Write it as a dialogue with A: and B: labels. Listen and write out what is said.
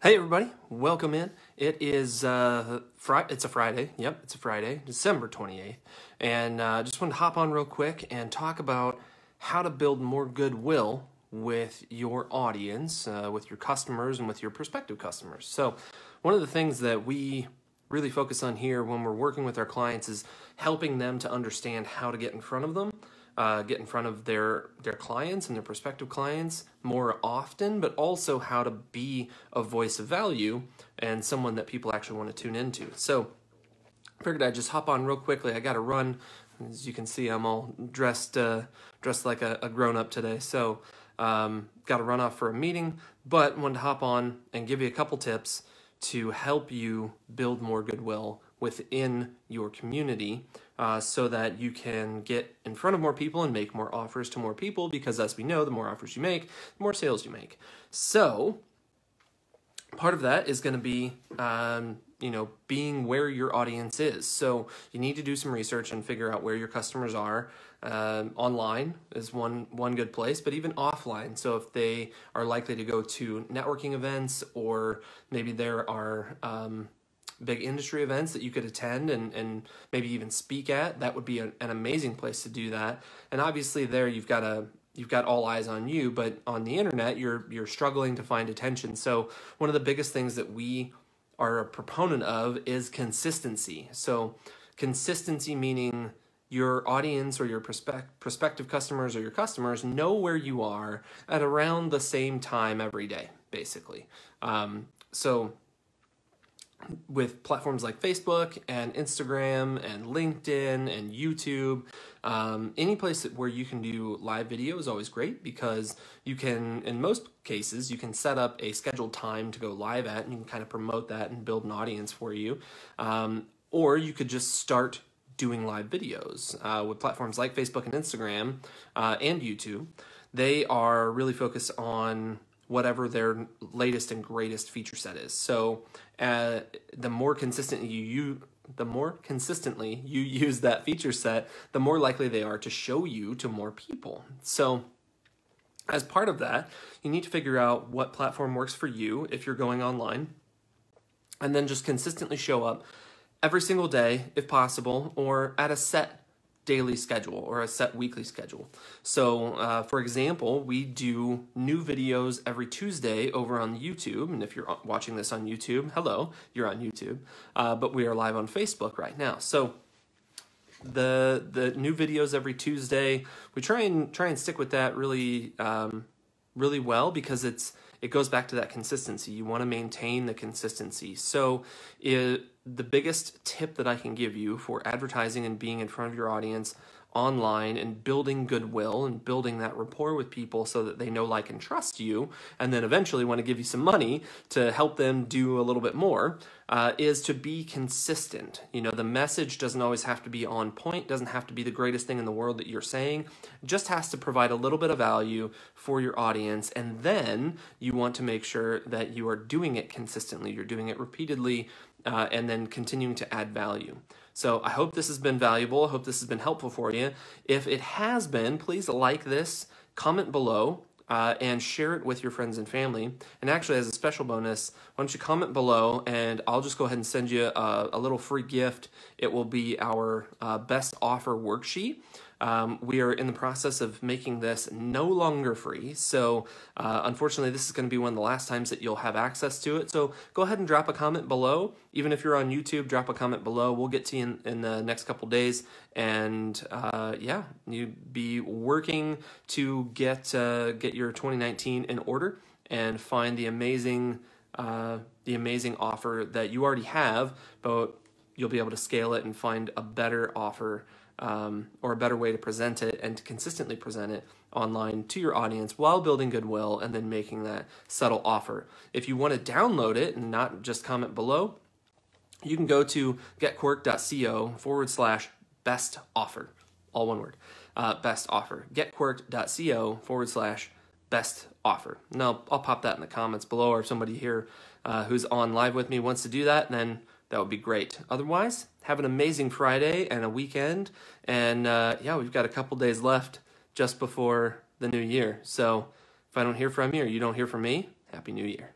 A: Hey everybody, welcome in. It is it's a Friday. Yep, it's a Friday, December 28th. And just wanted to hop on real quick and talk about how to build more goodwill with your audience, with your customers, and with your prospective customers. So one of the things that we really focus on here when we're working with our clients is helping them to understand how to get in front of them, get in front of their clients and their prospective clients more often, but also how to be a voice of value and someone that people actually want to tune into. So I figured I'd just hop on real quickly. I got to run. As you can see, I'm all dressed like a grown-up today. So got to run off for a meeting, but wanted to hop on and give you a couple tips to help you build more goodwill within your community so that you can get in front of more people and make more offers to more people, because as we know, the more offers you make, the more sales you make. So part of that is going to be being where your audience is. So you need to do some research and figure out where your customers are. Online is one good place, but even offline. So if they are likely to go to networking events, or maybe there are big industry events that you could attend and maybe even speak at, that would be an amazing place to do that. And obviously there you've got all eyes on you, but on the internet you're struggling to find attention. So one of the biggest things that we are a proponent of is consistency. So consistency meaning your audience or your prospective customers or your customers know where you are at around the same time every day, basically. So with platforms like Facebook and Instagram and LinkedIn and YouTube, any place where you can do live video is always great, because you can, in most cases, you can set up a scheduled time to go live at, and you can kind of promote that and build an audience for you. Or you could just start doing live videos with platforms like Facebook and Instagram and YouTube. They are really focused on whatever their latest and greatest feature set is. So the more consistently you use that feature set, the more likely they are to show you to more people. So as part of that, you need to figure out what platform works for you if you're going online, and then just consistently show up every single day if possible, or at a set daily schedule or a set weekly schedule. So for example, we do new videos every Tuesday over on YouTube, and if you're watching this on YouTube, hello, you're on YouTube, but we are live on Facebook right now. So the new videos every Tuesday, we try and stick with that really really well, because it goes back to that consistency. You want to maintain the consistency. So the biggest tip that I can give you for advertising and being in front of your audience online and building goodwill and building that rapport with people so that they know, like, and trust you, and then eventually want to give you some money to help them do a little bit more, is to be consistent. You know, the message doesn't always have to be on point, doesn't have to be the greatest thing in the world that you're saying, it just has to provide a little bit of value for your audience, and then you want to make sure that you are doing it consistently, you're doing it repeatedly, and then continuing to add value. So I hope this has been valuable. I hope this has been helpful for you. If it has been, please like this, comment below, and share it with your friends and family. And actually, as a special bonus, why don't you comment below, and I'll just go ahead and send you a little free gift. It will be our best offer worksheet. We are in the process of making this no longer free, so unfortunately this is going to be one of the last times that you'll have access to it. So go ahead and drop a comment below. Even if you're on YouTube, drop a comment below. We'll get to you in the next couple days, and yeah, you'd be working to get your 2019 in order and find the amazing offer that you already have, but you'll be able to scale it and find a better offer, or a better way to present it and to consistently present it online to your audience while building goodwill and then making that subtle offer. If you want to download it and not just comment below, you can go to getquirked.co/best offer. All one word, best offer. getquirked.co/best offer. Now, I'll pop that in the comments below, or if somebody here who's on live with me wants to do that, then that would be great. Otherwise, have an amazing Friday and a weekend. And yeah, we've got a couple days left just before the new year. So if I don't hear from you or you don't hear from me, Happy New Year.